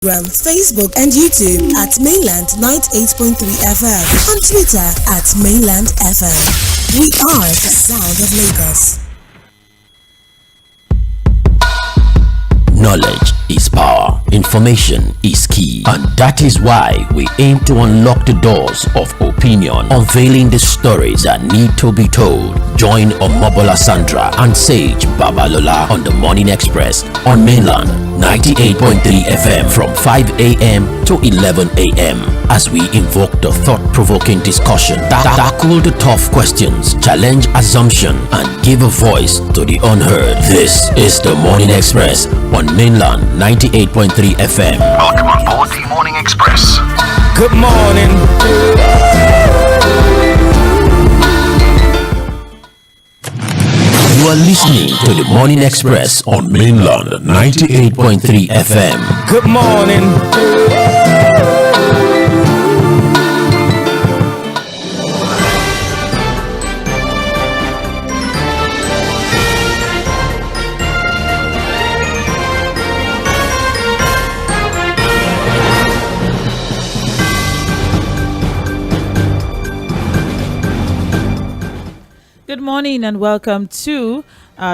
Facebook and YouTube at Mainland 98.3 FM. On Twitter at Mainland FM. We are the sound of Lagos. Knowledge is power, information is key, and that is why we aim to unlock the doors of opinion, unveiling the stories that need to be told. Join Omobola Sandra and Sage Babalola on the Morning Express on Mainland 98.3 FM from 5 a.m. to 11 a.m. as we invoke the thought-provoking discussion, tackle the tough questions, challenge assumption, and give a voice to the unheard. This is the Morning Express on Mainland 98.3 FM. Welcome on board the Morning Express. Good morning. You are listening to the Morning Express on Mainland 98.3 FM. Good morning. Good morning and welcome to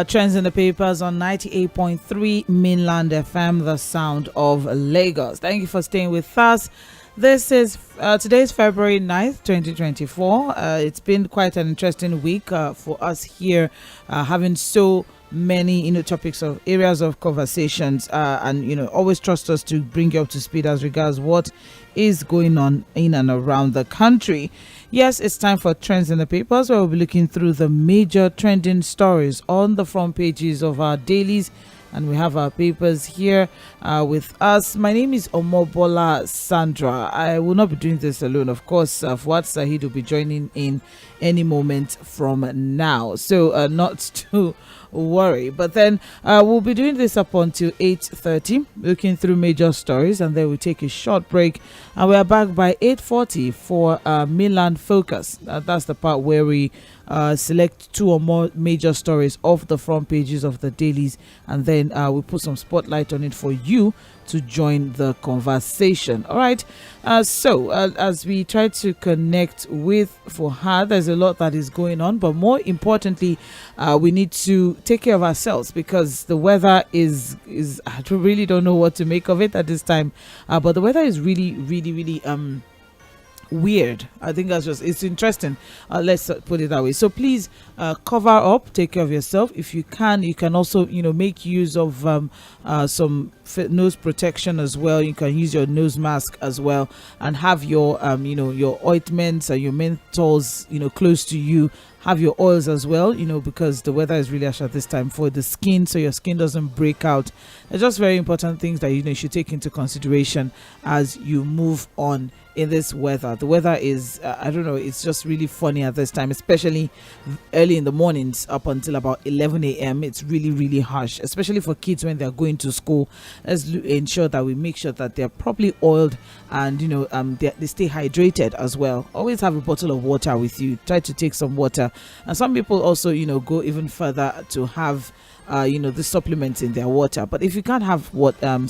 Trends in the Papers on 98.3 Mainland FM, the sound of Lagos. Thank you for staying with us. This is today's February 9th, 2024. It's been quite an interesting week for us here, having so many topics of areas of conversations, and always trust us to bring you up to speed as regards what is going on in and around the country. Yes, it's time for Trends in the Papers, where we'll be looking through the major trending stories on the front pages of our dailies, and we have our papers here with us. My name is Omobola Sandra. I will not be doing this alone. Of course, Fuad Sahid will be joining in any moment from now, so not to worry. But then we'll be doing this up until 8:30, looking through major stories, and then we'll take a short break, and we are back by 8:40 for Mainland Focus. That's the part where we select two or more major stories off the front pages of the dailies, and then we put some spotlight on it for you to join the conversation. All right. So as we try to connect with Fuhad, there's a lot that is going on, but more importantly, we need to take care of ourselves, because the weather is I really don't know what to make of it at this time, but the weather is really weird. I think it's interesting. Let's put it that way. So please cover up, take care of yourself. If you can also make use of some nose protection as well. You can use your nose mask as well, and have your your ointments and your menthols close to you. Have your oils as well, because the weather is really harsh at this time for the skin, so your skin doesn't break out. It's just very important things that you should take into consideration as you move on in this weather. The weather is I don't know, it's just really funny at this time, especially early in the mornings up until about 11 a.m. It's really harsh, especially for kids when they're going to school. Let's ensure that we make sure that they're properly oiled, and they stay hydrated as well. Always have a bottle of water with you. Try to take some water. And some people also go even further to have the supplements in their water. But if you can't have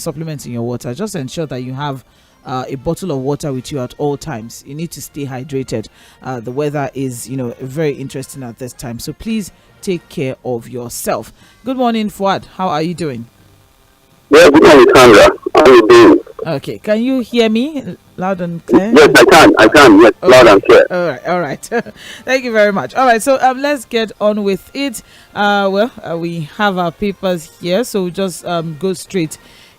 supplements in your water, just ensure that you have a bottle of water with you at all times. You need to stay hydrated. The weather is very interesting at this time, so please take care of yourself. Good morning, Fuad. How are you doing? Yeah, good morning, Sandra. How are you doing? Okay, can you hear me loud and clear? Yes, I can. Yes, okay. Loud and clear. All right. Thank you very much. All right, so let's get on with it. We have our papers here, so we'll just go straight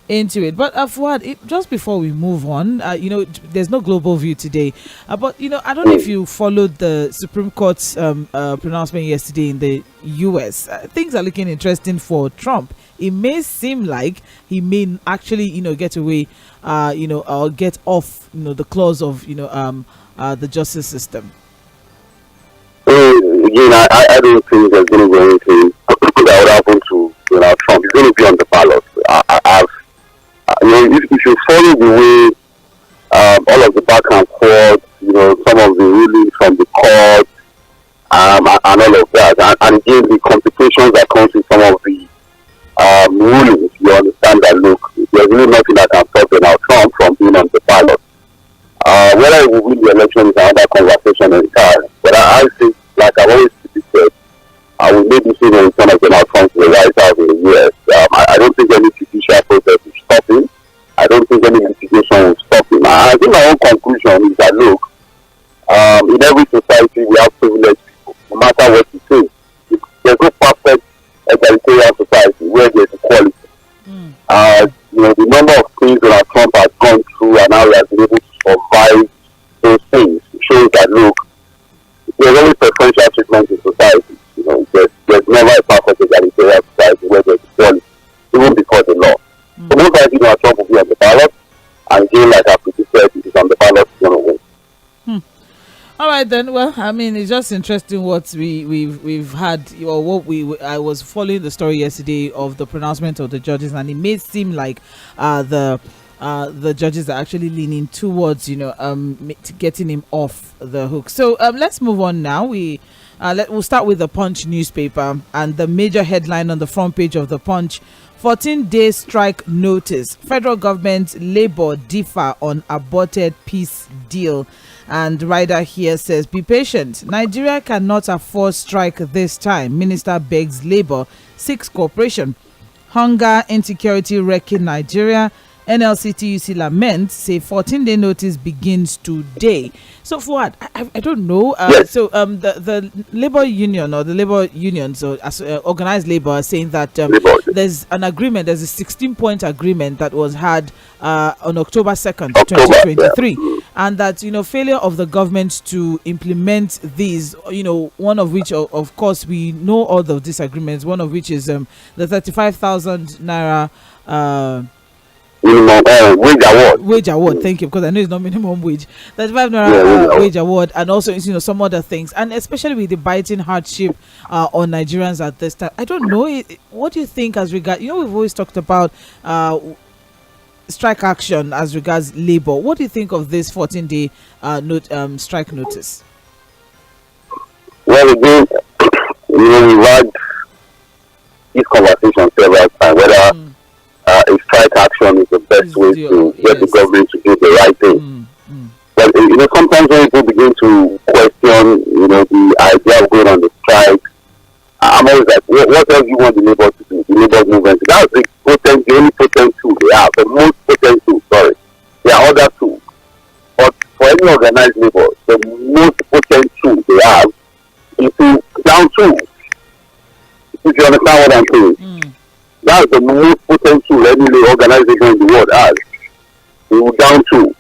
into it. But Fuad, just before we move on, there's no global view today, but I don't know if you followed the Supreme Court's pronouncement yesterday in the US. Things are looking interesting for Trump. It may seem like he may actually get away or get off the clause of the justice system. I don't think there's going to be anything that would happen to Trump. He's going to be on the ballot. If you follow the way all of the back and forth, some of the rulings from the court, and all of that, and again the complications that comes with some of the rulings, you understand that look, there's really nothing that can stop them now. whether we win the election is another conversation entirely. But I think, like I've always said, I will maybe see the return of Donald Trump to the White House in the US. I don't think any judicial process will stop him. I don't think any litigation will stop him. I think my own conclusion is that, look, in every society we have privileged people, no matter what you think. There's no perfect egalitarian society where there's equality. The number of things that Trump has gone through and how he has been able to survive those things shows that, look, there's always preferential treatment in society. There's never a perfect egalitarian society where there's equality, even before the law. So most likely Donald Trump will be on the ballot, and again, like I predicted, if he's on the ballot, he's going to win. All right then. Well, I mean, it's just interesting what we've had, or what I was following the story yesterday of the pronouncement of the judges, and it may seem like the judges are actually leaning towards getting him off the hook. So let's move on now. We'll start with the Punch newspaper, and the major headline on the front page of the Punch: 14-day strike notice. Federal government, Labour differ on aborted peace deal. And rider here says, be patient. Nigeria cannot afford strike this time. Minister begs Labour, seeks cooperation. Hunger, insecurity wrecking Nigeria. NLC-TUC laments, say 14-day notice begins today. So for what? I don't know. So the labor union, or the labor unions, or organized labor, are saying that there's an agreement. There's a 16-point agreement that was had on October 2nd, 2023, and that failure of the government to implement these, one of which, of course, we know all of these agreements. One of which is the 35,000 naira. Wage award, thank you, because I know it's not minimum wage. 35 naira wage award, and also some other things, and especially with the biting hardship on Nigerians at this time. I don't know. What do you think as regard? We've always talked about strike action as regards labor. What do you think of this 14-day strike notice? Well, again, we've had this conversation several times whether. A strike action is the best way to get the government to do the right thing. But sometimes when people begin to question, the idea of going on the strike, I'm always like, what else do you want the labor to do? The labor movement. That's the only potent tool they have, the most potent tool. Sorry, there are other tools, but for any organized labor, the most potent tool they have is to down tools. If you understand what I'm saying. That's the most potent tool any organization in the world has. We will down to.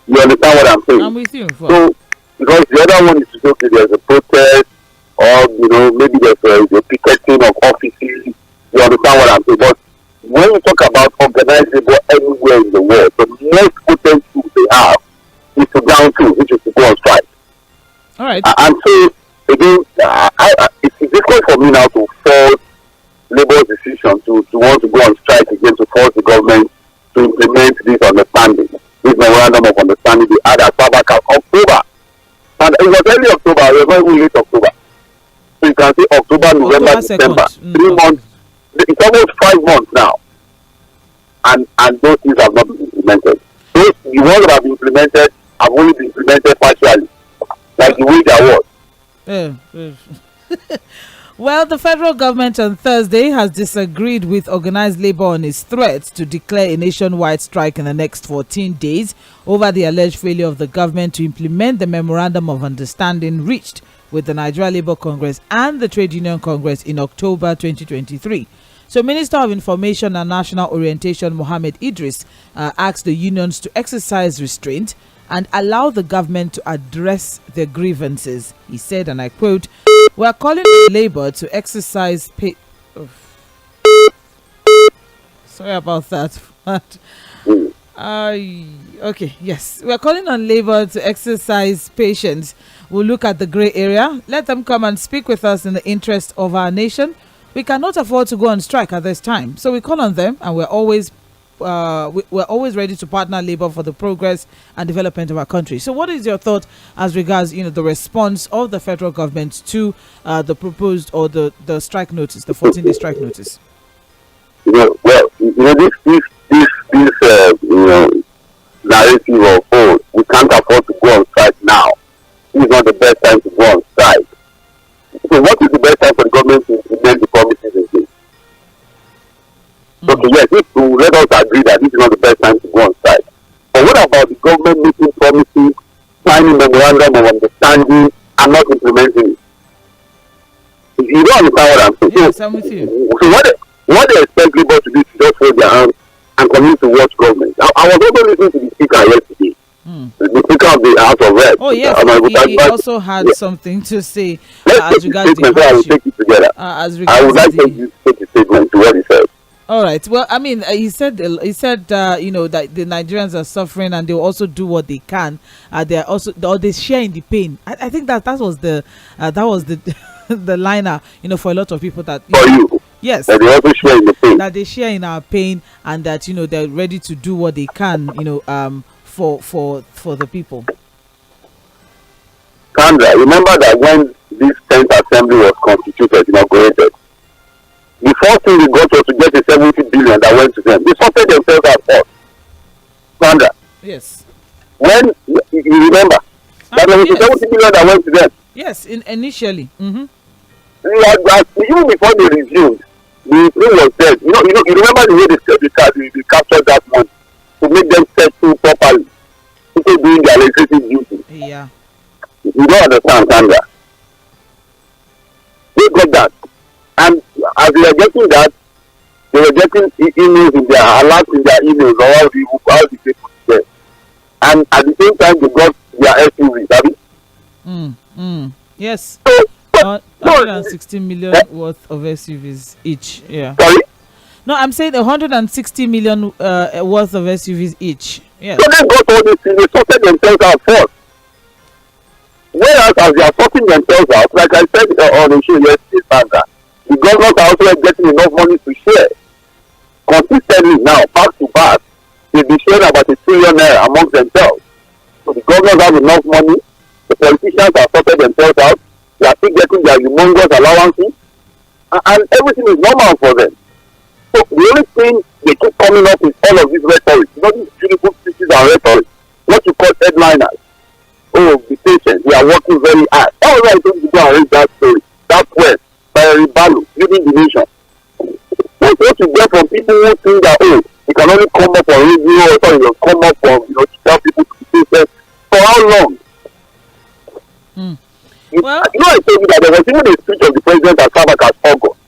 You understand what I'm saying? I'm with you. So, because the other one is to say, okay, there's a protest, or maybe there's a picketing of offices. You understand what I'm saying? But when you talk about organized labor anywhere in the world, the most potent tool they have is to down to, which is to go on strike. All right. And so, again, it's difficult for me now to force Labour's decision to want to go on strike again, to force the government to implement this understanding, this memorandum of understanding they had as far back as October. And it was early October, it was not even late October. So you can see October, November, December, 3 months. It's almost 5 months now. And those things have not been implemented. The ones that have been implemented have only been implemented partially, like the wage award. Well, the federal government on Thursday has disagreed with organized labor on its threats to declare a nationwide strike in the next 14 days over the alleged failure of the government to implement the memorandum of understanding reached with the Nigeria Labour Congress and the Trade Union Congress in October 2023. So, Minister of Information and National Orientation Mohammed Idris asked the unions to exercise restraint and allow the government to address their grievances. He said, and I quote, "We are calling on Labour to exercise sorry about that. Okay, yes. We are calling on Labour to exercise patience. We'll look at the grey area. Let them come and speak with us in the interest of our nation. We cannot afford to go on strike at this time. So we call on them, and we're always ready to partner Labour for the progress and development of our country." So what is your thought as regards the response of the federal government to the proposed, or the strike notice, the 14-day strike notice? Well, this narrative of, we cannot signing memorandum of understanding and not implementing it. You don't understand what I'm saying. Yes, I'm with you. So what they expect Labour to do is just hold their hands and continue to watch government. I was also listening to the speaker yesterday. The speaker of the House of Reps. Oh yes, he also had something to say as regards the I will take it together. I would like to take the statement to what he said. All right. Well, I mean, he said you know, that the Nigerians are suffering and they will also do what they can. They are also, or they share in the pain. I think that was the the liner, you know, for a lot of people that yes, that they also share in the pain. That they share in our pain, and that, you know, they're ready to do what they can, you know, for the people. Sandra, remember that when this 10th assembly was constituted, inaugurated, the first thing they got was to get the 70 billion that went to them. They sorted themselves out first. Sandra. Yes. When you remember that there was yes. 70 billion that went to them. Yes, initially. Even before they resumed, the thing was dead. You remember the way they captured that money to make them settle properly. People doing their electricity duty. Yeah. You don't understand, Sandra. They got that. And as they were getting that, they were getting emails in their alerts in their emails or how the people there. And at the same time, they got their SUVs, have you? Yes. 160 million worth of SUVs each. Yeah. Sorry? No, I'm saying 160 million worth of SUVs each. Yes. So they got all these things, they sorted themselves out first. Whereas as they are sorting themselves out, like I said on the show yesterday, Sandra, the governors are also getting enough money to share. Consistently now, back to back, they've been sharing about ₦1 trillion amongst themselves. So the governors have enough money, the politicians have sorted themselves out, they are still getting their humongous allowances, and everything is normal for them. So the only thing they keep coming up with all of this rhetoric, not these beautiful speeches and rhetoric, what you call headliners. Oh, be patient, we are working very hard. That was why I told you to go and read that story, that poem by Ribalu, Building the Nation. That's what you get from people who think that, oh, you can only come up on radio or you come up on, to tell people to be patient. For how long? Well, I told you that there was even a speech of the president as far back as August.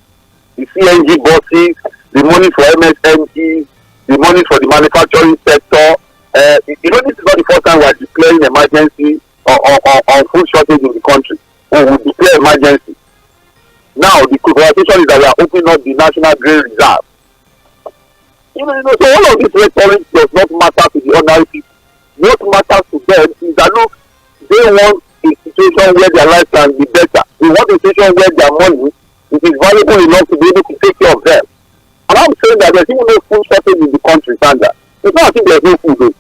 The CNG buses, the money for MSMEs, the money for the manufacturing sector. This is not the first time we are declaring emergency on food shortage in the country. We will declare emergency. Now, the conversation is that we are opening up the National Grain Reserve. So all of this rhetoric does not matter to the ordinary people. What matters to them is that, look, they want a situation where their life can be better. They want a situation where their money is valuable enough to be able to take care of them. And I'm saying that there's even no food shortage in the country, Sandra. It's not as if there's no food, though.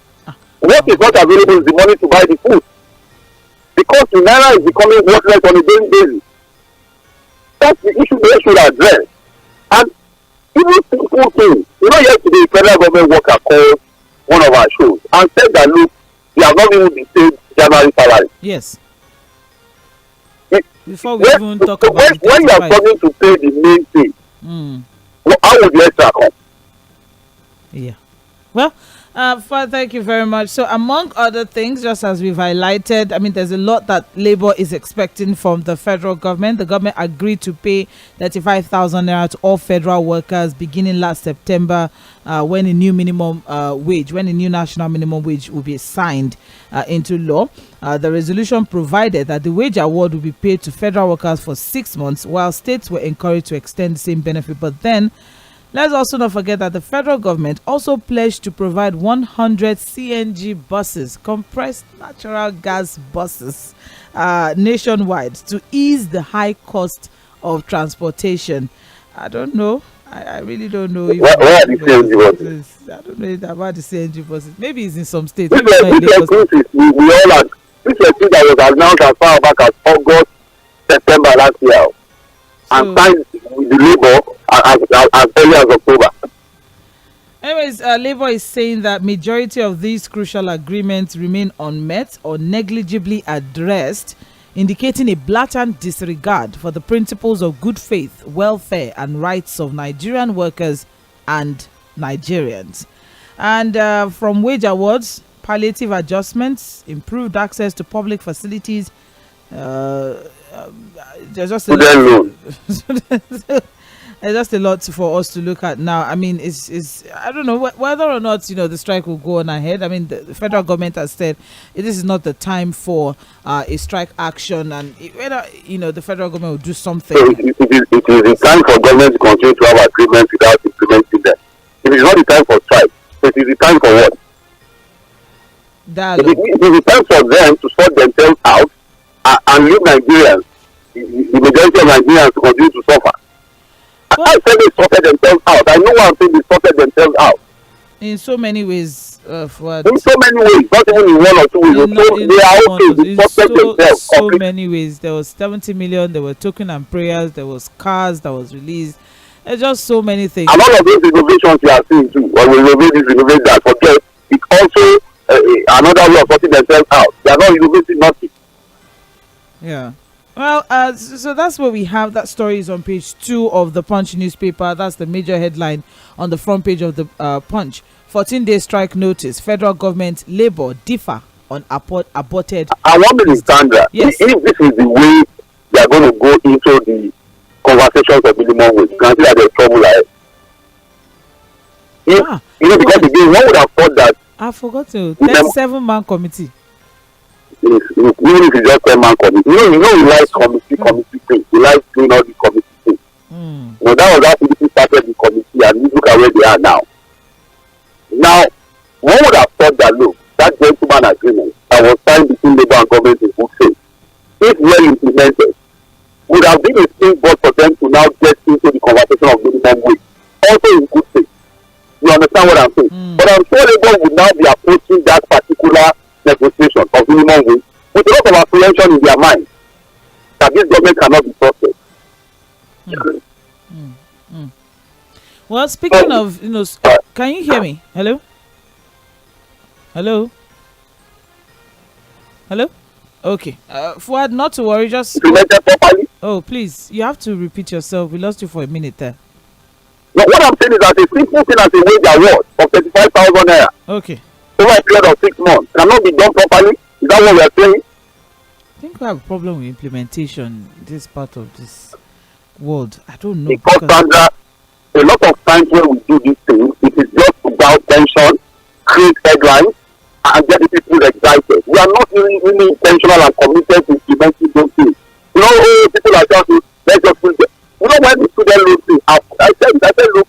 What is not available is the money to buy the food. Because the naira is becoming worthless on a daily basis. That's the issue they should address. And even simple things. Yesterday, a federal government worker called one of our shows and said that, look, we have not even been paid January salary. Yes. Before we even talk about when you are coming to pay the main pay, how would the extra come? Yeah. Well, Father, thank you very much. So, among other things, just as we've highlighted, I mean, there's a lot that Labour is expecting from the federal government. The government agreed to pay 35,000 naira to all federal workers beginning last September, when a new minimum wage, when a new national minimum wage will be signed into law. The resolution provided that the wage award will be paid to federal workers for 6 months, while states were encouraged to extend the same benefit. But then, let's also not forget that the federal government also pledged to provide 100 CNG buses, compressed natural gas buses, nationwide to ease the high cost of transportation. I don't know. I really don't know. Where are the CNG buses? I don't know about the CNG buses. Maybe it's in some states. This is we all had. This is a thing that was announced as far back as August, September last year. And signed with the Labour as early as October. Anyways, Labour is saying that majority of these crucial agreements remain unmet or negligibly addressed, indicating a blatant disregard for the principles of good faith, welfare and rights of Nigerian workers and Nigerians. And from wage awards, palliative adjustments, improved access to public facilities. There's just a lot. There's just a lot for us to look at now. I mean, it's I don't know whether or not the strike will go on ahead. I mean, the federal government has said this is not the time for a strike action, and whether the federal government will do something. So it is the time for government to continue to have agreements without implementing them. It is not the time for strike. It is the time for what? Dialogue. It is the time for them to sort themselves out and leave Nigerians, the majority of Nigerians, to continue to suffer. I said they sorted themselves out. I know one thing, they sorted themselves out. In so many ways, in so many ways, not even in one or two ways. They are okay. They sorted themselves. So many ways. There was 70 million. There were token and prayers. There was cars that was released. There's just so many things. And all of those innovations you are seeing too, or we innovate this, innovate that. Forget it's also another way of sorting themselves out. They are not innovating nothing. Yeah. Well, so that's what we have. That story is on page 2 of the Punch newspaper. That's the major headline on the front page of the Punch. 14-day strike notice. Federal government, Labour differ on aborted. I want to understand that. Yes. If this is the way they are going to go into the conversations of minimum wage, you can see that there's trouble like because again, one would have thought that. I forgot to. 37-man committee. Even if it's just 10-man committee, we like committee things. We like doing all the committee things. That was how PDP started the committee, and look at where they are now. Now, one would have thought that look, that gentleman agreement that was signed between Labour and government in good faith, if well implemented, would have been a springboard for them to now get into the conversation of minimum wage, also in good faith. You understand what I'm saying? But I'm sure Labour would now be approaching that particular negotiation of minimum wage with a lot of apprehension in their mind that this government cannot be trusted. Well, speaking of, can you hear me? Hello? Okay. Fuad, not to worry, just. Oh, please, you have to repeat yourself. We lost you for a minute there. No, what I'm saying is that a simple thing as a wage award of 35,000 naira. Okay. Over a period of 6 months cannot be done properly. Is that what we are saying? I think we have a problem with implementation in this part of this world. I don't know. Because Sandra, a lot of times when we do these things, it is just about tension, create headlines, and get the people excited. We are not really intentional and committed to implementing those things. People are just, let's just put it. When the student loans thing, I said, look,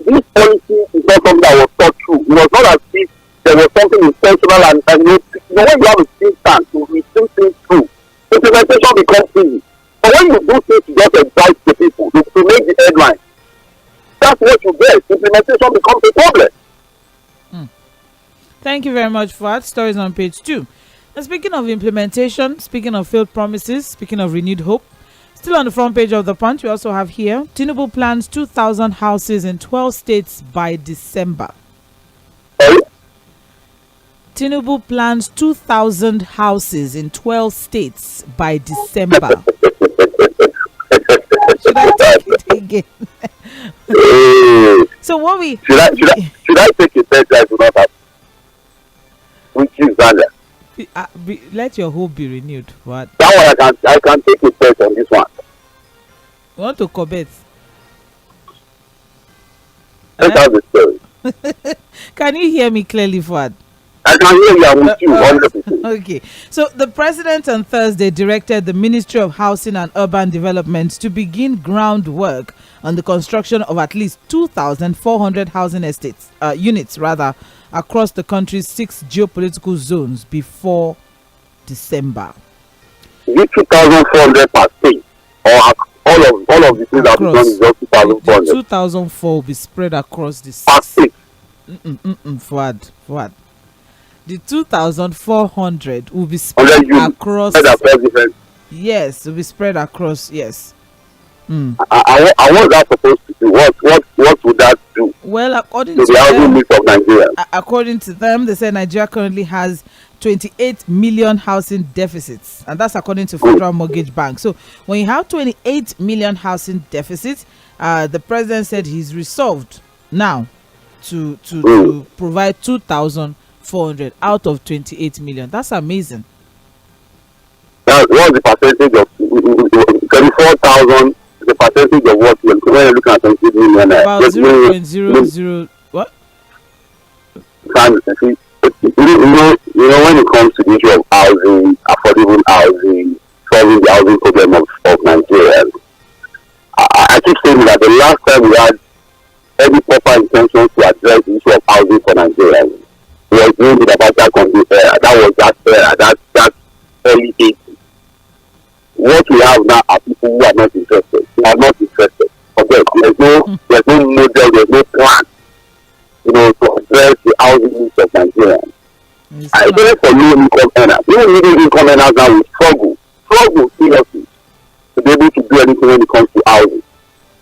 this policy is not something that was thought through. It was not as if there was something intentional and when you have a think tank to think things through, implementation becomes easy. But when you do things to just excite the people, to make the headline, that's what you get. Implementation becomes a problem. Thank you very much for that. Stories on page 2. And speaking of implementation, speaking of failed promises, speaking of renewed hope, still on the front page of the Punch, we also have here, Tinubu plans 2,000 houses in 12 states by December. Tinubu plans 2,000 houses in 12 states by December. Should I take it again? So what we... Should I take a bet I do not have? Which is Zanda? Let your hope be renewed. What? That one I can take a bet on this one. You want to covet? Let's have the story. Can you hear me clearly, Fuad? I can hear you. I'm with you 100%. Okay. So the president on Thursday directed the Ministry of Housing and Urban Development to begin groundwork on the construction of at least 2,400 housing units across the country's 6 geopolitical zones before December. Is 2,400 per state, or all of the things that done is just 2,400? 2,004 will be spread across the 6. Per state. Fuad. The 2,400 will be spread across. Yes, will be spread across. Yes. I want that supposed to do. What would that do? Well, according to the housing mix of Nigeria. According to them, they say Nigeria currently has 28 million housing deficits, and that's according to Federal Mortgage Bank. So when you have 28 million housing deficits, the president said he's resolved now to provide 2,000 400 out of 28 million. That's amazing. Now, what's the percentage of 34,000? The percentage of what when you're looking at 28 million? About 0.00 what? You know, when it comes to the issue of housing, affordable housing, solving the housing problem of Nigeria, I keep saying that the last time we had any proper intention to address the issue of housing for Nigeria was during the Abacha era. That was that era, that early 80s. What we have now are people who are not interested. They are not interested. Okay, there's no model, there's no plan, you know, to address the housing needs of Nigerians. I think for low income earners, even middle income earners now will struggle seriously to be able to do anything when it comes to housing.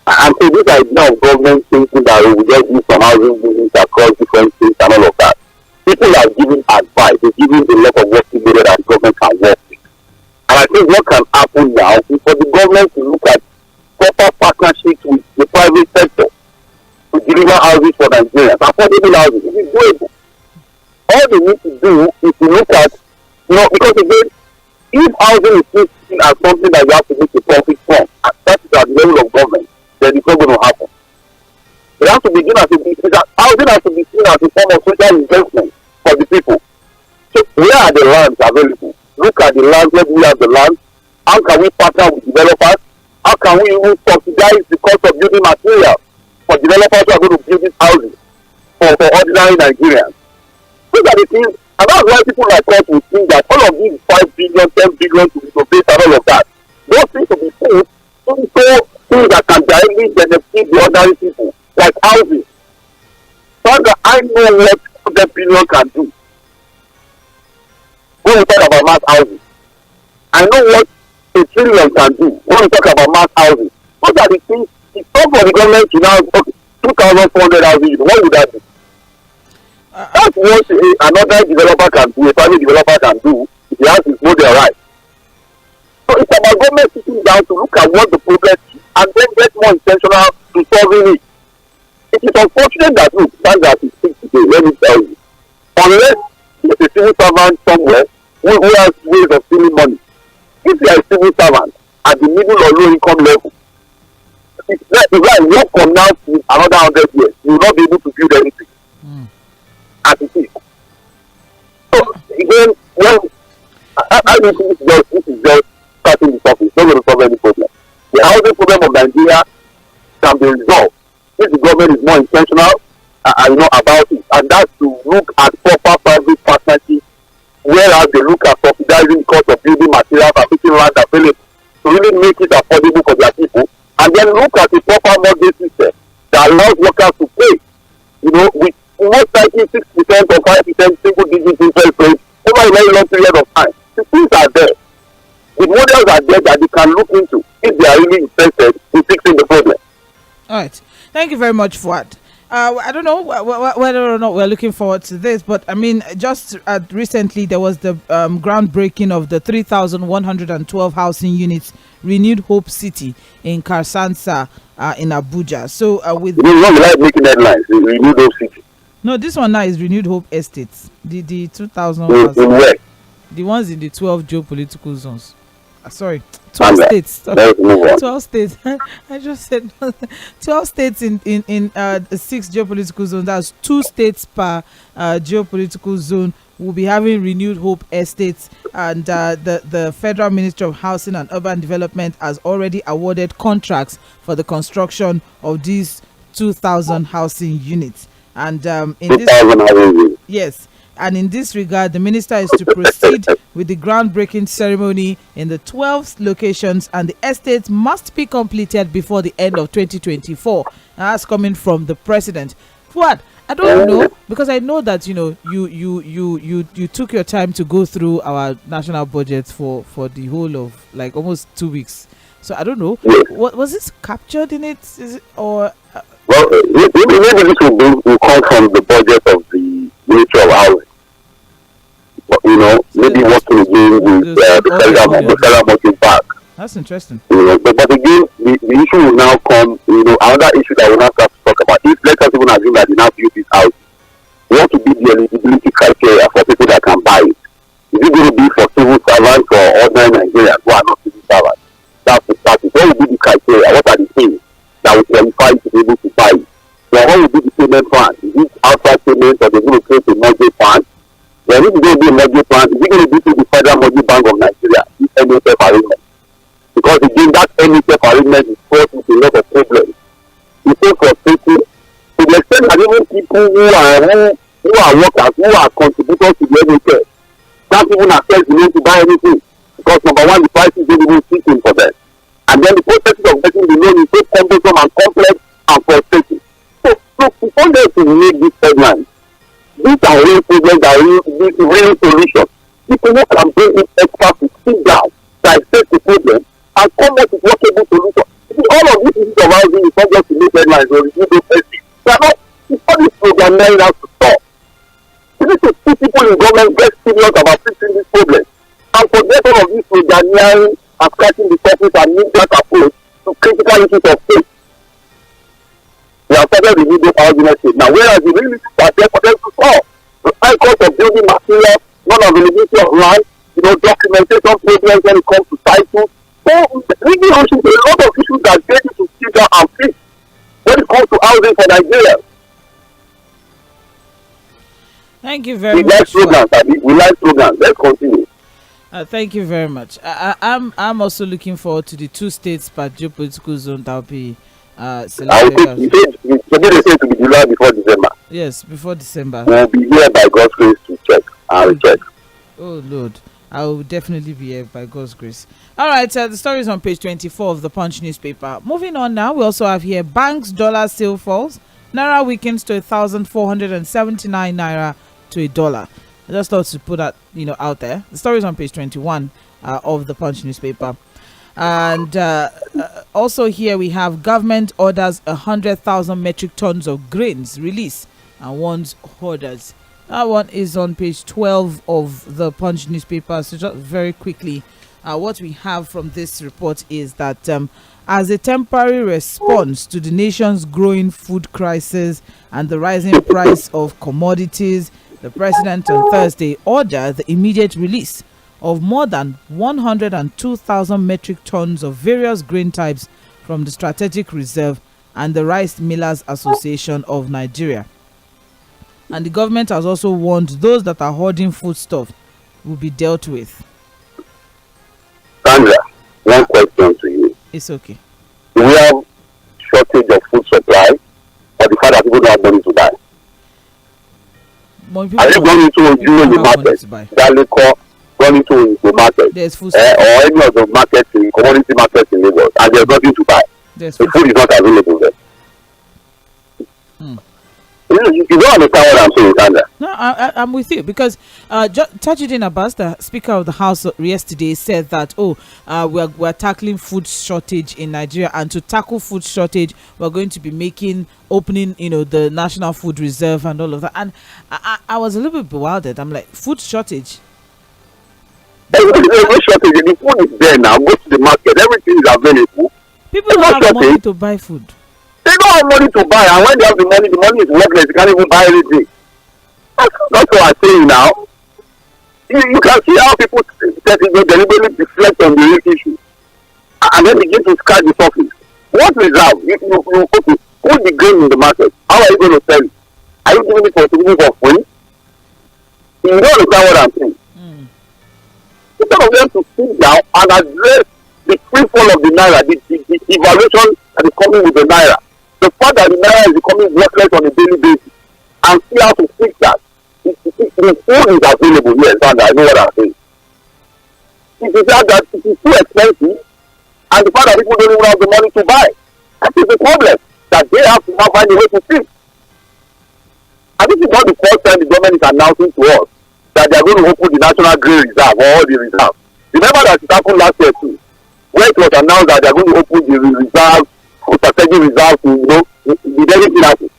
And so this idea of government thinking that we will just do some housing business across different states and all of that, people are giving advice, they're giving a lot of work to do that the government can work with. And I think what can happen now is for the government to look at proper partnerships with the private sector to deliver houses for Nigerians, affordable housing. It is doable. All they need to do is to look at, you know, because again, if housing is seen as something that you have to make a profit from, and that is at the level of government, then it's not going to happen. It has to begin as a business. Housing has to be seen as a form of social investment for the people. So where are the lands available? Look at the land, where we have the land. How can we partner with developers? How can we even subsidize the cost of building materials for developers who are going to build these houses for ordinary Nigerians? These are the things, and that's why people like us will think that all of these 5 billion, 10 billion to be paid and all of that, those things to be put into things that can directly benefit the ordinary people, like housing. So that I know what 10 billion can do when we talk about mass housing. I know what a trillion can do when we talk about mass housing. Those are the things. It's not for the government to now 2,400 houses. What would that be? That's what another developer can do, a private developer can do, if he has his model right. So it's about government sitting down to look at what the problem is and then get more intentional to solving it. It is unfortunate that, look, stands as it is today, let me tell you. Unless there's a civil servant somewhere who has ways of stealing money. If you are a civil servant at the middle or low income level, it's like work from now to another 100 years, you will not be able to build anything. As it is. So again, well, I don't think this is just starting the surface. It's not going to solve any problem. The housing problem of Nigeria can be resolved if the government is more intentional about it, and that's to look at proper private partnerships, whereas they look at subsidizing the cost of building materials and making land available to really make it affordable for their people, and then look at a proper mortgage system that allows workers to pay, you know, with most likely 6% or 5% single digit interest rate over a very long period of time. The things are there. The models are there that they can look into if they are really interested in fixing the problem. All right. Thank you very much, Fuad. I don't know whether or not we're looking forward to this, but I mean, just recently there was the groundbreaking of the 3,112 housing units Renewed Hope City in Karsansa in Abuja. So with you don't like making headlines. Renewed Hope City. No, this one now is Renewed Hope Estates. The 2,000 in where? The ones in the 12 geopolitical zones. Sorry, 12 states. 12 states. I just said 12 states in 6 geopolitical zones. That's 2 states per geopolitical zone. Will be having Renewed Hope Estates, and the Federal Ministry of Housing and Urban Development has already awarded contracts for the construction of these 2,000 housing units. And in this regard, the minister is to proceed with the groundbreaking ceremony in the 12 locations, and the estates must be completed before the end of 2024. That's coming from the president. What? I don't know, because I know that you took your time to go through our national budget for the whole of like almost 2 weeks. So I don't know. What was this captured in it? Is it or? Well, maybe this will come from the budget of the Ministry of Housing. But, maybe working again with the federal money back. That's interesting. But again, the issue will now come. Another issue that we now start to talk about. If let us even assume that they now build this house, what will be the eligibility criteria Then if there be a mortgage plan, is it going to be to the Federal Mortgage Bank of Nigeria, this NHF arrangement? Because again, that NHF arrangement is causing a lot of problems. It's so frustrating to the extent that even people who are workers, who are contributors to the NHF, can't even access the loan to buy anything. Because number one, the prices don't even fit in for them. And then the process of getting the loan is so cumbersome and complex and frustrating. So before them to make this headline, these are real problems that are real solutions. People who can bring in experts to sit down, dissect the problem, and come up with workable solutions. All of this is of housing is not just to make headlines or review those things. It's all this program now has to stop. We need to see people in government get serious about fixing this problem. And forget all of this programming and scratching the surface and make that approach to critical issues of faith. We have started the new housing estate now, whereas the real issues are there for them to solve. The high cost of building materials, non-availability of land, documentation problems when it comes to titles. So, really, a lot of issues that get to sit down and fix when it comes to housing for Nigeria. Thank you very much. We like slogans. Let's continue. Thank you very much. I'm also looking forward to the 2 states per geopolitical zone that will be selected. You said to be July before December. Yes, before December. We'll be here by God's grace to check and recheck. Oh Lord, I will definitely be here by God's grace. All right, the story is on page 24 of the Punch newspaper. Moving on now, we also have here banks dollar sale falls. Naira weakens to 1,479 naira to a dollar. I just thought to put that out there. The story is on page 21 of the Punch newspaper. And also here we have government orders 100,000 metric tons of grains release and warns hoarders. That one is on page 12 of the Punch newspaper. So just very quickly, what we have from this report is that as a temporary response to the nation's growing food crisis and the rising price of commodities, the president on Thursday ordered the immediate release of more than 102,000 metric tons of various grain types from the Strategic Reserve and the Rice Millers Association of Nigeria. And the government has also warned those that are hoarding foodstuff will be dealt with. Sandra, one question to you. It's okay. Do we have shortage of food supply or the fact that people don't have money to buy? Are you going into the market? Daleko going into the market food or any of the markets in commodity markets in Lagos and there's nothing to buy. The food is not available there. You don't understand what I'm saying, Sandra. No, I'm with you because Tajudeen Abbas, the Speaker of the House yesterday, said that we're tackling food shortage in Nigeria, and to tackle food shortage, we're going to be opening the National Food Reserve and all of that. And I was a little bit bewildered. I'm like, food shortage. There's no shortage. The food is there now. Go to the market. Everything is available. People don't have money to buy food. They don't have money to buy, and when they have the money is worthless. You can't even buy anything. That's what I'm saying now. You can see how people deliberately deflect on the real issue and then begin to scratch the surface. What reserve? You put the grain in the market. How are you going to sell it? Are you giving it for free? You don't understand what I'm saying. Instead of them to sit down and address the free fall of the naira, the evaluation that is coming with the naira, the fact that the naira is becoming worthless on a daily basis, and see how to fix that. The food is available, yes, and I know what I'm saying. It is that it is too expensive, and the fact that people don't even have the money to buy. That is the problem that they have to now find a way to fix. And this is not the first time the government is announcing to us that they are going to open the National Grain Reserve or all the reserves. Remember that it happened last year too, where it was announced that they are going to open the reserve, strategic reserve to the everything happen.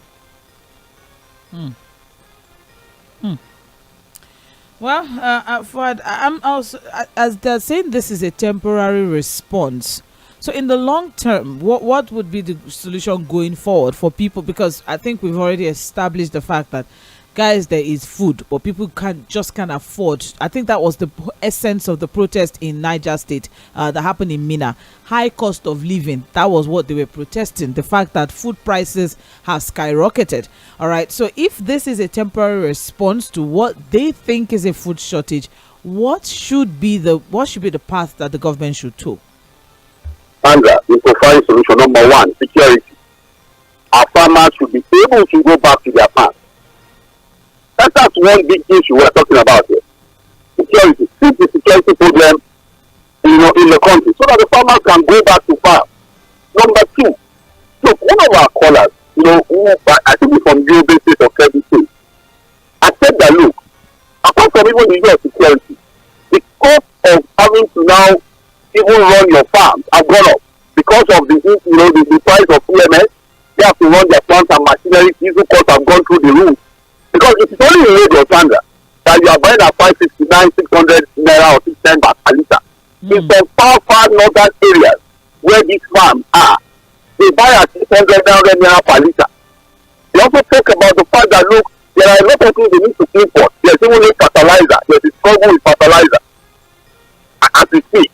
Well, Fuad, I'm also, as they're saying, this is a temporary response. So in the long term, what would be the solution going forward for people? Because I think we've already established the fact that guys, there is food, but people can't afford. I think that was the essence of the protest in Niger State that happened in Minna. High cost of living. That was what they were protesting. The fact that food prices have skyrocketed. All right. So if this is a temporary response to what they think is a food shortage, what should be the path that the government should take? Sandra, we provide solution number one: security. Our farmers should be able to go back to their farms. That's one big issue we're talking about here. Security. Fix the security problem, in the country, so that the farmers can go back to farm. Number two, look, one of our callers, I think it's from Yobe State or Kebbi State, I said that, look, apart from even the issue of security, the cost of having to now even run your farms have gone up because of the price of EMS. They have to run their plants and machinery. Diesel costs have gone through the roof. Because it is only in Lagos, Sandra, that you are buying at 569, 600 naira or 610 per litre. In some far northern areas where these farms are, they buy at 600, 900 naira per litre. They also talk about the fact that, look, there are a lot of things they need to import. There's even no fertilizer. There's a struggle with fertilizer as we speak.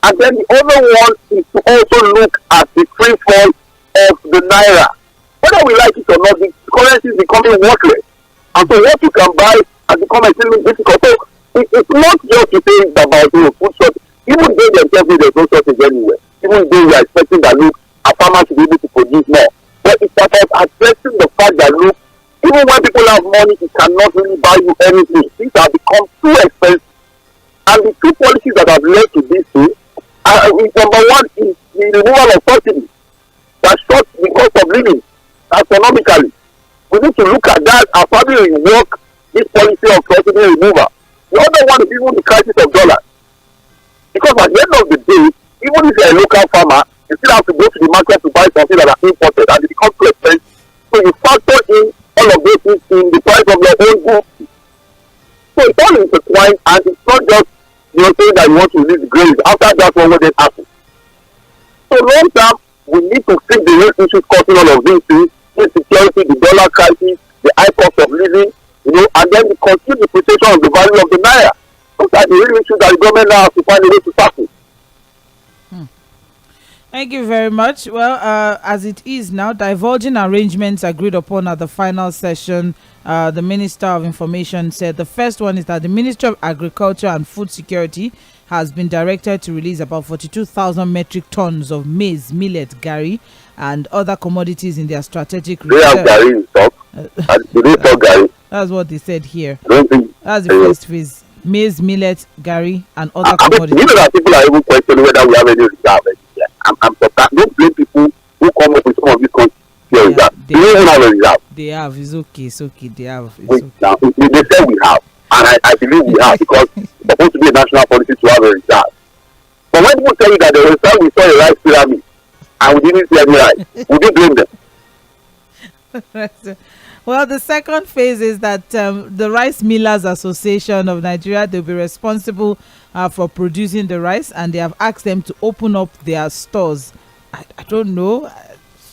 And then the other one is to also look at the free fall of the naira. Whether we like it or not, the currency is becoming worthless. And so what you can buy has become extremely difficult. So it's not just to say about food shortage. Even though themselves there's no shortage anywhere. Even though we are expecting that, look, our farmers should be able to produce more. But it's about addressing the fact that, look, even when people have money, it cannot really buy you anything. Things have become too expensive. And the two policies that have led to this thing, number one is the removal of subsidies that short the cost of living astronomically. We need to look at that and probably rework this policy of subsidy removal. The other one is even the crisis of dollars. Because at the end of the day, even if you're a local farmer, you still have to go to the market to buy something that are imported and it becomes too expensive. So you factor in all of those things in the price of your own goods. So it's all intertwined, and it's not just saying that you want to release grains. After that, what will then happen? So long term, we need to fix the real issues causing all of these things: insecurity, the dollar crisis, the high cost of living, and then the continued depreciation of the value of the naira. Those are the real issues that the government now has to find a way to tackle. Thank you very much. Well, as it is now, divulging arrangements agreed upon at the final session, the Minister of Information said the first one is that the Ministry of Agriculture and Food Security has been directed to release about 42,000 metric tons of maize, millet, gari, and other commodities in their strategic reserve. They have gari in stock. Do they stock gari? That's what they said here. That's the first phase. Maize, millet, gari, and other commodities. You know that people are even questioning whether we have any reserve. I'm surprised. Don't blame people who come up with some of these conspiracies. They don't even have a reserve. They have. It's okay. They have. Now, they say we have. And I believe we have, because it's supposed to be a national policy to have a reserve. But when people tell you that the reserve, we saw a rice pyramid and we didn't see any rice, would you blame them? Well, the second phase is that the Rice Millers Association of Nigeria, they'll be responsible for producing the rice, and they have asked them to open up their stores. I don't know.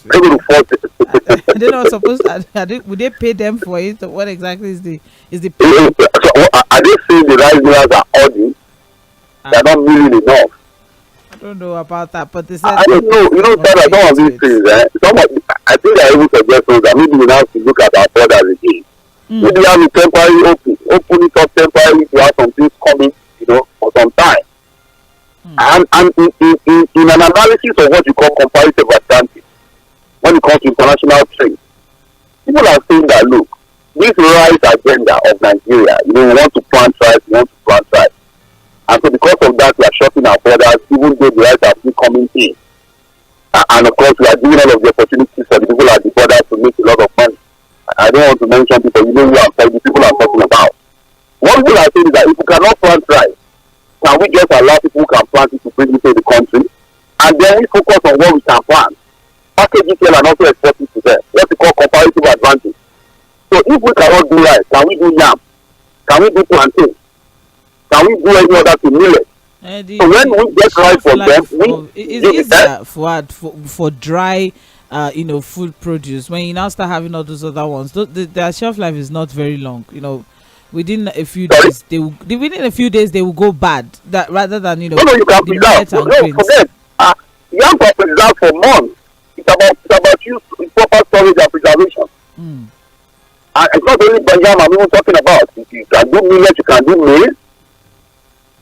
They're not supposed to. Would they pay them for it? What exactly is the pay? So, are they saying the rice millers are hoarding? They're not milling enough. I don't know about that, but they said I don't know. Some of these things. I think there are even suggestions that maybe we have to look at our borders again. Maybe have a temporary open it up temporarily to have some things coming, for some time. And in an analysis of what you call comparative advantage, when it comes to international trade, people are saying that, look, this rice agenda of Nigeria, we want to plant rice, and so because of that, we are shutting our borders, even though the rice are still coming in. And of course, we are giving all of the opportunities for the people at the border to make a lot of money. I don't want to mention people, who are the people I'm talking about. What people are saying is that if we cannot plant rice, can we just allow people who can plant it to bring it to the country? And then we focus on what we can plant. Package it and also export it to them. What we call comparative advantage. So if we cannot do rice, can we do yam? Can we do plantain? Can we do any other thing, millet? So when we get rice from them, it's easier for dry food produce. When you now start having all those other ones, their shelf life is not very long. Within a few days, they will go bad. That rather than you can preserve. Forget. Yam can preserve for months. It's about use proper storage and preservation. And it's not only yam I'm even talking about. You can do millet, you can do maize.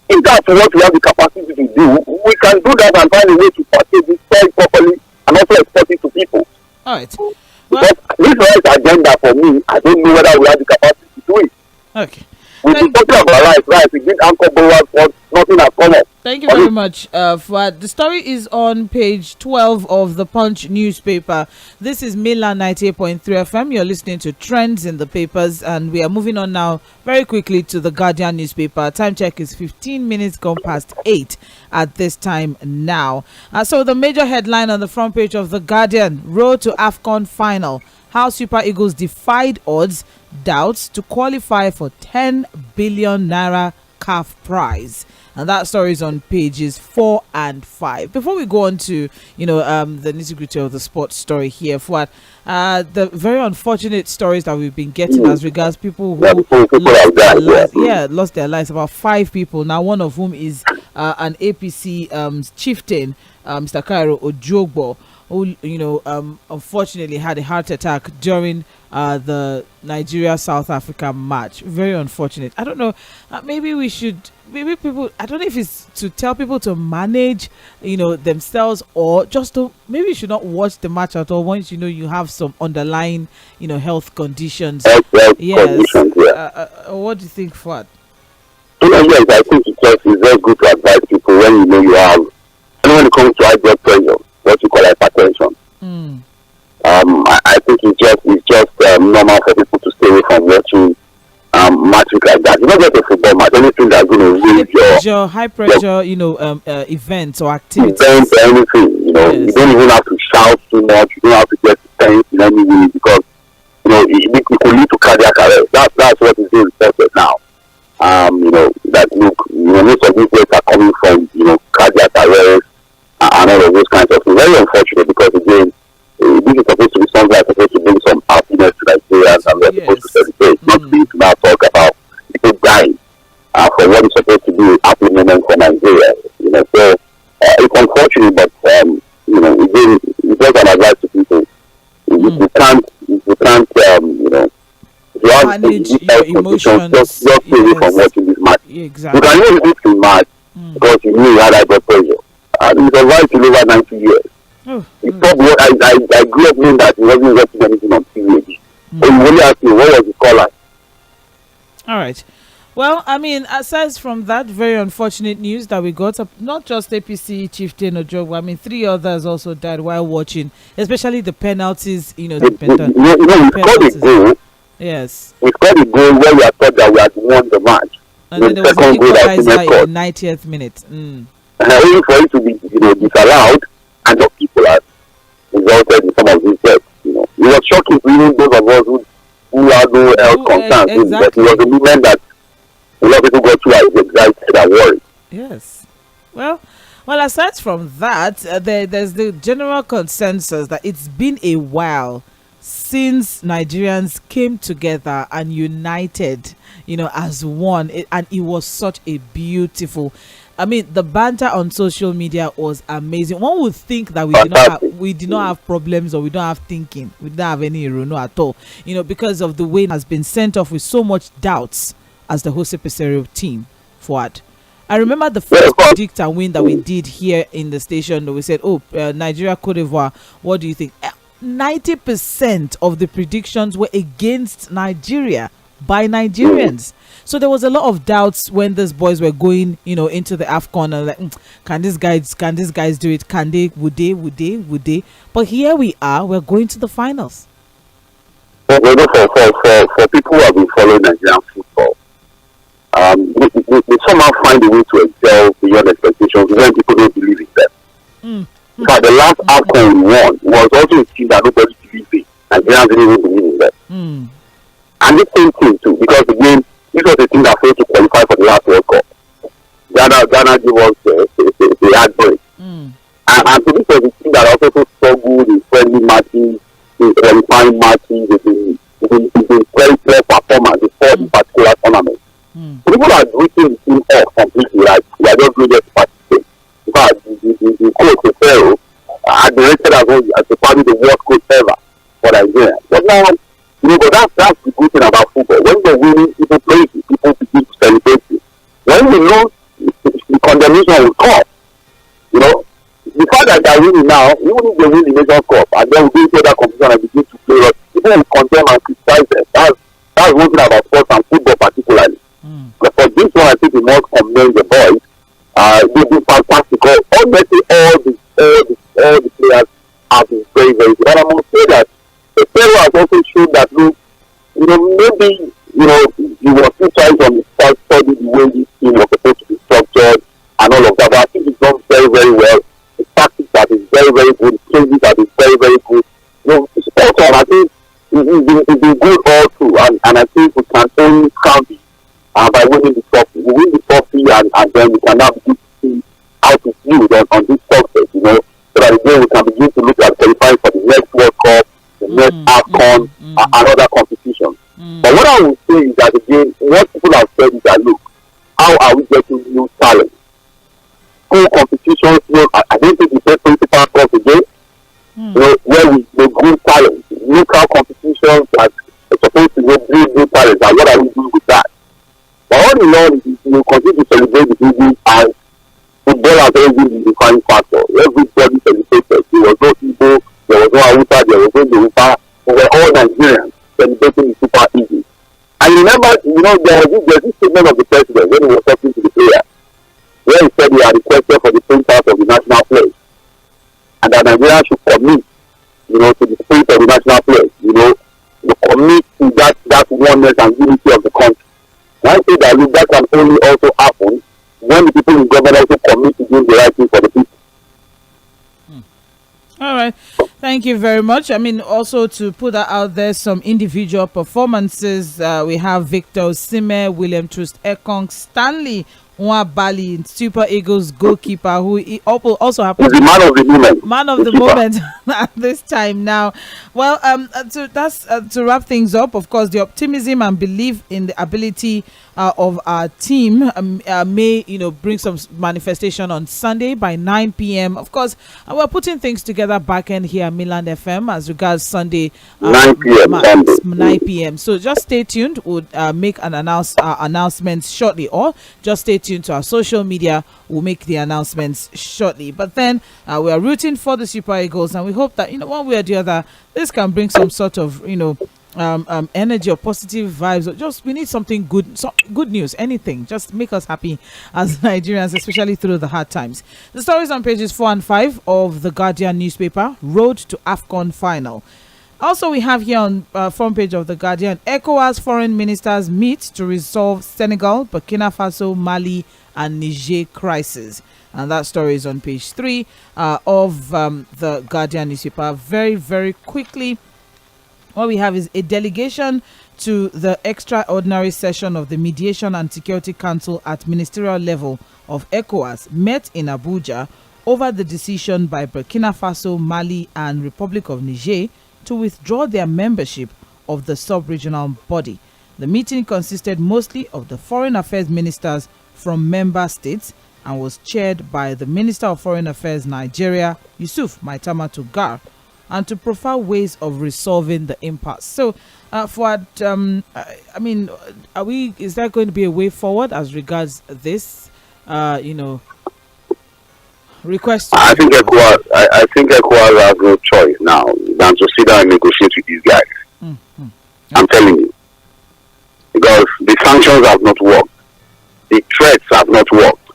If that's what we have the capacity to do, we can do that and find a way to package this soil properly and also export it to people. All right. Well, but this rice agenda for me, I don't know whether we have the capacity to do it. Okay. We've been talking about rice. We did anchor borrowers, but nothing has come up. Thank you very much, Fuad. The story is on page 12 of the Punch newspaper. This is Mainland 98.3 FM. You're listening to Trends in the Papers, and we are moving on now very quickly to the Guardian newspaper. Time check is 15 minutes gone past 8 at this time now. So the major headline on the front page of the Guardian: Road to AFCON final. How Super Eagles defied odds, doubts to qualify for 10 billion naira CAF prize. And that story is on pages 4 and 5. Before we go on to, the nitty-gritty of the sports story here, for the very unfortunate stories that we've been getting as regards people who lost their lives. About 5 people now, one of whom is an APC chieftain, Mr. Tʀᴇɪᴅ Oᴏᴜᴜ, who unfortunately had a heart attack during the Nigeria-South Africa match. Very unfortunate. I don't know. Maybe people. I don't know if it's to tell people to manage, themselves, or just to maybe you should not watch the match at all once you have some underlying, health conditions. Yes. What do you think, Fuad? Yes, I think it's very good to advise people when you have, and when it comes to high blood pressure, what you call hypertension. I think it's just normal for people to stay away from watching matches like that. It's not just a football match. Anything that's going to raise your high pressure, events or activities. Events or anything. Yes. You don't even have to shout too much. You don't have to get tense in any way because it could lead to cardiac arrest. That's what is being reported now. That most of these rates are coming from cardiac arrest and all of those kinds of things. Very unfortunate because again, this is supposed to be something that's supposed to bring some happiness to Nigerians, and we're supposed to celebrate, not to now talk about people dying for what is supposed to be a happy moment for Nigeria. So it's unfortunate, but again, it's just an advice to people. You can't if you have manage your emotions, just stay away from watching this match. Exactly. You can only do this match because you knew you had high blood pressure. And he survived till over 90 years. He probably, I grew up knowing that he wasn't watching anything on TV. But you only ask me, what was the call like? All right. Well, aside from that very unfortunate news that we got, not just APC chieftain Oᴏᴜᴜ, 3 others also died while watching, especially the penalties, we scored a goal. Yes. We scored a goal where we had thought that we had won the match. And then there was an equalizer in the 90th minute. Only for it to be, disallowed, and the people have resulted in some of these deaths. It was shocking to even those of us who had no health concerns. Exactly. But it was a movement that a lot of people got too excited and worried. Yes. Well, aside from that, there's the general consensus that it's been a while since Nigerians came together and united, as one, and it was such a beautiful. The banter on social media was amazing. One would think that we did not have problems, or we don't have thinking, we don't have any no at all, because of the way it has been sent off with so much doubts as the Jose Peseiro team forward. I remember the first predict and win that we did here in the station. We said, Nigeria, Cote d'Ivoire, what do you think? 90% of the predictions were against Nigeria by Nigerians. So there was a lot of doubts when these boys were going, into the AFCON, and like, can these guys do it? Can they? Would they? But here we are. We're going to the finals. For people who have been following Nigerian football, they somehow find a way to excel beyond expectations when people don't believe in them. In fact, the last AFCON we won was also a team that nobody believed in. Nigerians didn't even believe in them. And the same thing too, because again, this was a team that failed to qualify for the last World Cup. Ghana gave us the heartbreak. And so this was a team that also struggled in friendly matches been qualifying matches, they've been very clear performance before the particular tournament. People are written the team off completely, like they are just going there to participate. In fact, the coach, the Pharaoh, had been rated as probably the worst coach ever for Nigeria. But now, but that's the good thing about football. When you're winning, people praise you, people begin to celebrate you. When you lose, the condemnation will come. The fact that they are winning now, even if they win the Nations Cup, and then we go into that competition and begin to play, people will condemn and criticize them. That's one thing about sports and football particularly. But for this one, I think we must commend the boys. They've been fantastic. Honestly, all the players have been very, very good. And I must say that the player has also shown that, look, maybe, you were still trying to study the way this team was supposed to be structured and all of that. But I think it's done very, very well. The tactics have been very, very good. The changes have been very, very good. Sports on, I think, it's been good all through. And I think we can only count it by winning the trophy. We win the trophy and then we can now begin to see how to build on this success, so that again we can begin to look at qualifying for the next World Cup, the next AFCON, and other competitions. But what I would say is that again, what people have said is that, look, how are we getting new talent? School competitions, I don't think the best principal course again, where we grow talent. Local competitions that are supposed to build new talent, and what are we doing with that? But all in all, we continue to celebrate the business, and football has always been the defining factor. Everybody celebrated. There was no Igbo, there was no Hausa, there was no Yoruba. We were all Nigerians celebrating the Super Eagles. And remember, there's this statement of the president when he was talking to the player, where he said he had requested for the printouts of the national pledge, and that Nigeria should commit, to the spirit of the national pledge, to commit to that oneness and unity of the country. And I say that, look, that can only also happen when the people in government also commit to doing the right thing for the people. All right. Thank you very much. I mean, also to put that out there, some individual performances. We have Victor Osimhen, William Troost-Ekong, Stanley Nwabali, Super Eagles goalkeeper, who also happens to be the man of the moment. Man of the moment at this time now. Well, to wrap things up. Of course, the optimism and belief in the ability of our team may bring some manifestation on Sunday by 9 p.m. Of course, we're putting things together back end here at Mainland FM as regards Sunday 9 p.m. 9 p.m. So just stay tuned. We'll make an announcement shortly, or just stay tuned to our social media. We'll make the announcements shortly. But then we are rooting for the Super Eagles, and we hope that one way or the other this can bring some sort of energy or positive vibes, or just we need something good, good news, anything, just make us happy as Nigerians, especially through the hard times. The stories on pages 4 and 5 of the Guardian newspaper. Road to AFCON final. Also, we have here on front page of the Guardian, ECOWAS foreign ministers meet to resolve Senegal, Burkina Faso, Mali and Niger crisis. And that story is on page 3 of the Guardian newspaper. Very, very quickly, what we have is a delegation to the extraordinary session of the Mediation and Security Council at ministerial level of ECOWAS met in Abuja over the decision by Burkina Faso, Mali and Republic of Niger to withdraw their membership of the sub-regional body. The meeting consisted mostly of the foreign affairs ministers from member states and was chaired by the Minister of Foreign Affairs Nigeria, Yusuf Maitama Tugar, and to profile ways of resolving the impasse. So, Fuad, is there going to be a way forward as regards this, request? I think ECOWAS has no choice now than to sit down and negotiate with these guys. Mm-hmm. I'm telling you. Because the sanctions have not worked. The threats have not worked.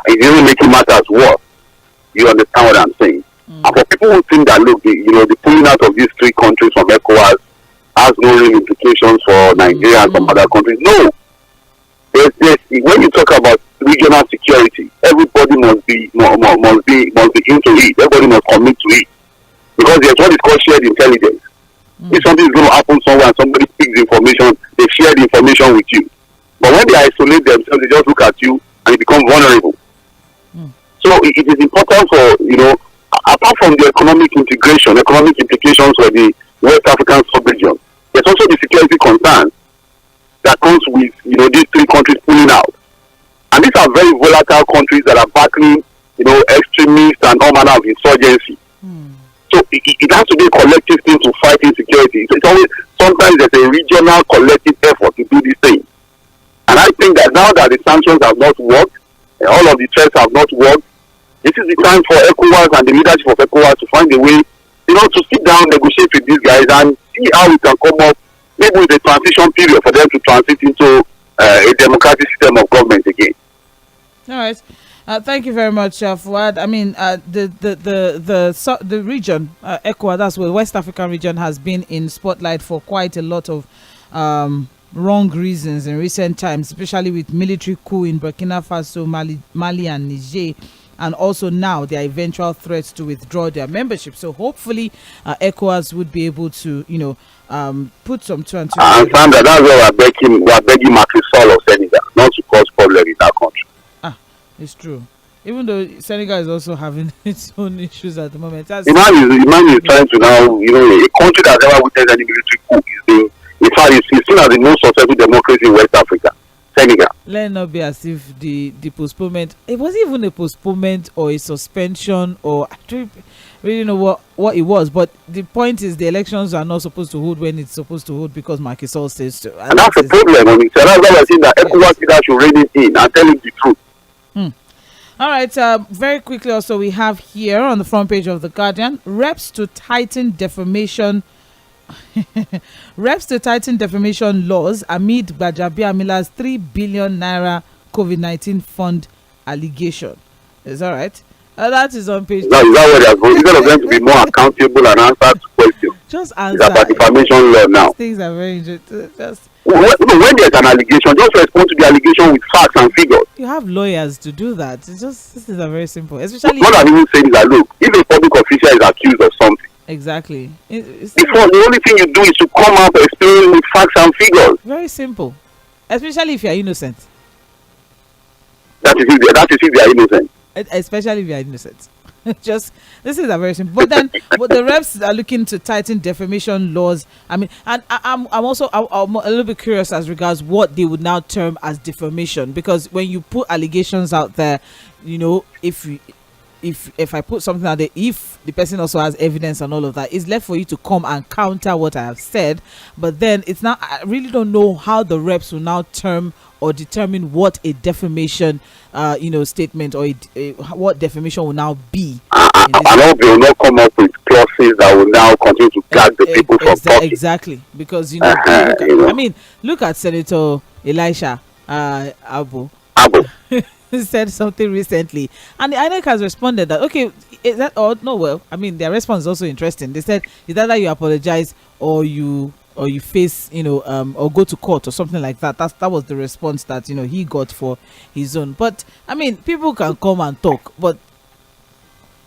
It isn't making matters worse. You understand what I'm saying? And for people who think that, look, the pulling out of these 3 countries from ECOWAS has no real implications for Nigeria and some other countries. No. When you talk about regional security, everybody must be into it. Everybody must commit to it. Because there's what is called shared intelligence. If something is going to happen somewhere and somebody picks information, they share the information with you. But when they isolate themselves, they just look at you and you become vulnerable. So it is important for apart from the economic implications for the West African sub-region, there's also the security concerns that comes with these three countries pulling out. And these are very volatile countries that are battling extremists and all manner of insurgency. So it has to be a collective thing to fight insecurity. So it's always, sometimes there's a regional collective effort to do these things. And I think that now that the sanctions have not worked, and all of the threats have not worked, this is the time for ECOWAS and the leadership of ECOWAS to find a way, to sit down, negotiate with these guys, and see how we can come up, maybe with a transition period for them to transit into a democratic system of government again. All right. Thank you very much, Fuad. I mean, the region, ECOWAS, that's where West African region has been in spotlight for quite a lot of wrong reasons in recent times, especially with military coup in Burkina Faso, Mali and Niger, and also now their eventual threats to withdraw their membership. So hopefully ECOWAS would be able to, put some two and two. And Sandra, that's why we're begging Macky Sall of Senegal not to cause problem in that country. It's true. Even though Senegal is also having its own issues at the moment. The man is trying to now, a country that never witnessed any military coup is being, in fact, it's seen as the most successful democracy in West Africa. Senegal. Let it not be as if the postponement, it wasn't even a postponement or a suspension, or I don't really know what it was, but the point is the elections are not supposed to hold when it's supposed to hold because Macky Sall says so. And that's the problem. I mean, so that's why I think that ECOWAS leader should rein it in and tell him the truth. All right, very quickly also we have here on the front page of The Guardian, reps to tighten defamation laws amid Gbajabiamila's 3 billion naira COVID-19 fund allegation. Is that right? That is on page. Now, is that what they're going? Instead of them to be more accountable and answer to questions. Just answer. It's about defamation law now. Things are very interesting. When there's an allegation, just respond to the allegation with facts and figures. You have lawyers to do that. This is a very simple. Especially what I'm even saying is that, look, if a public official is accused of something, exactly, the only thing you do is to come out explaining with facts and figures. Very simple. Especially if you are innocent. That is if they are innocent. Especially if you are innocent. Just this is a very simple. But the reps are looking to tighten defamation laws. I mean, and I'm also a little bit curious as regards what they would now term as defamation, because when you put allegations out there, if I put something out there, if the person also has evidence and all of that, it's left for you to come and counter what I have said. But then it's not. I really don't know how the reps will now term or determine what a defamation, statement or what defamation will now be. I hope they will not come up with clauses that will now continue to gag the people from talking. Exactly, because look at Senator Elisha Abu. Said something recently, and the INEC has responded that okay, is that or no? Well, I mean, their response is also interesting. They said it's either you apologize or you face or go to court or something like that. That was the response that he got for his own. But I mean, people can come and talk, but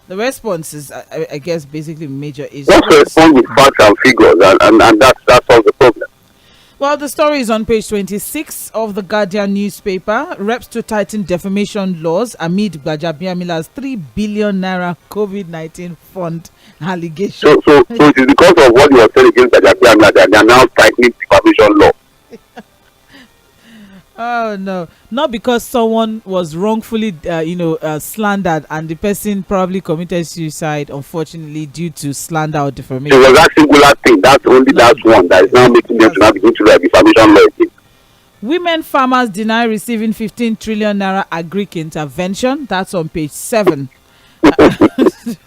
the response is I guess basically major is just respond with facts and figures, and that's all the problem. Well, the story is on page 26 of the Guardian newspaper. Reps to tighten defamation laws amid Gbajabiamila's 3 billion naira COVID-19 fund allegation. So it is because of what you are saying against Gbajabiamila that they are now tightening defamation law. Oh no, not because someone was wrongfully slandered and the person probably committed suicide, unfortunately, due to slander or defamation. It was that singular thing. That's only that one that is now making them to now begin to write defamation law again. Women farmers deny receiving 15 trillion naira agric intervention. That's on page 7.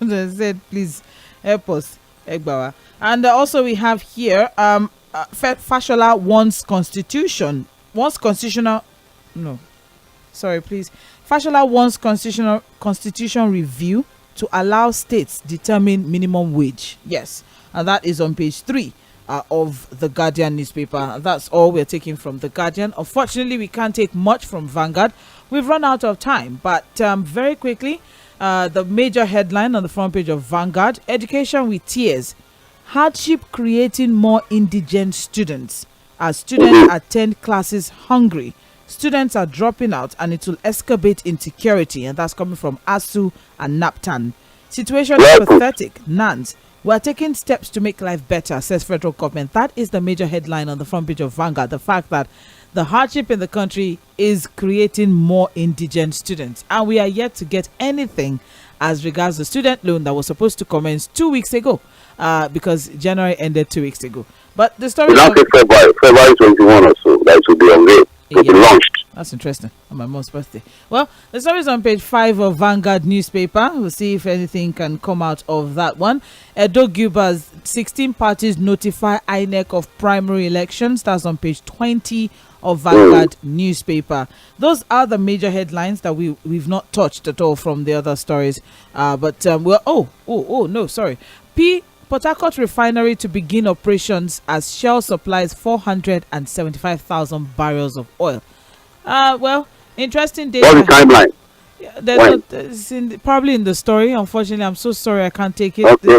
They said, please help us, Egbawa. And also we have here Fashola wants constitution. Fashola wants constitution review to allow states determine minimum wage. Yes, and that is on page 3 of the Guardian newspaper. That's all we're taking from the Guardian. Unfortunately, we can't take much from Vanguard. We've run out of time, but very quickly, the major headline on the front page of Vanguard: education with tears, hardship creating more indigent students. As students attend classes hungry, students are dropping out and it will escalate insecurity, and that's coming from ASU and NAPTAN. Situation is pathetic. Nans. We are taking steps to make life better, says federal government. That is the major headline on the front page of Vanguard. The fact that the hardship in the country is creating more indigent students. And we are yet to get anything as regards the student loan that was supposed to commence 2 weeks ago, because January ended 2 weeks ago. But the story... February 21 or so, that will be unveiled. To be launched. That's interesting. On my mom's birthday. Well, the story is on page 5 of Vanguard newspaper. We'll see if anything can come out of that one. Edo Gubas, 16 parties notify INEC of primary elections. That's on page 20 of Vanguard newspaper. Those are the major headlines that we've not touched at all from the other stories. But Port Harcourt refinery to begin operations as Shell supplies 475,000 barrels of oil. Well, interesting data. What's the timeline? Probably in the story. Unfortunately, I'm so sorry I can't take it. Okay,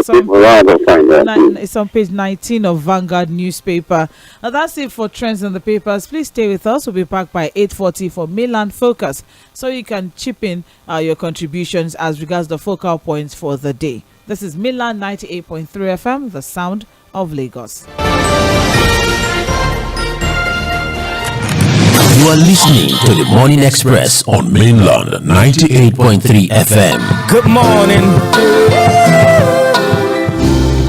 It's on page 19 of Vanguard newspaper. Now that's it for trends in the papers. Please stay with us. We'll be back by 8:40 for Mainland Focus, so you can chip in your contributions as regards the focal points for the day. This is Mainland 98.3 FM, the sound of Lagos. You are listening to the Morning Express on Mainland 98.3 FM. Good morning.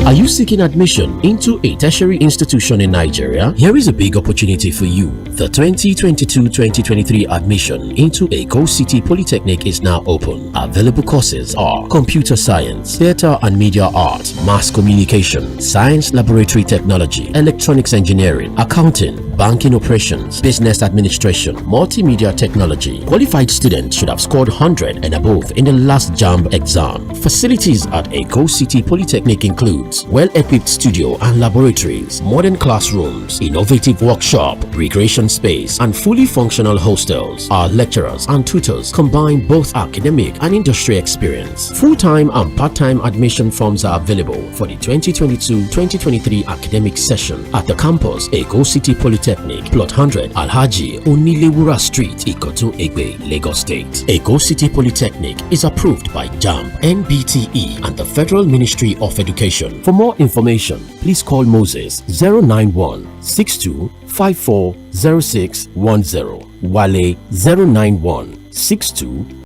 Are you seeking admission into a tertiary institution in Nigeria? Here is a big opportunity for you. The 2022-2023 admission into Eko City Polytechnic is now open. Available courses are Computer Science, Theatre and Media Art, Mass Communication, Science Laboratory Technology, Electronics Engineering, Accounting, Banking Operations, Business Administration, Multimedia Technology. Qualified students should have scored 100 and above in the last JAMB exam. Facilities at Eko City Polytechnic includes well-equipped studio and laboratories, modern classrooms, innovative workshop, recreation space, and fully functional hostels. Our lecturers and tutors combine both academic and industry experience. Full-time and part-time admission forms are available for the 2022-2023 academic session at the campus Eko City Polytechnic, Plot 100, Alhaji Onilewura Street, Ikoto Egbe, Lagos State. Eko City Polytechnic is approved by JAMB, NBTE, and the Federal Ministry of Education. For more information, please call Moses 091 62 54 0610, Wale 091 62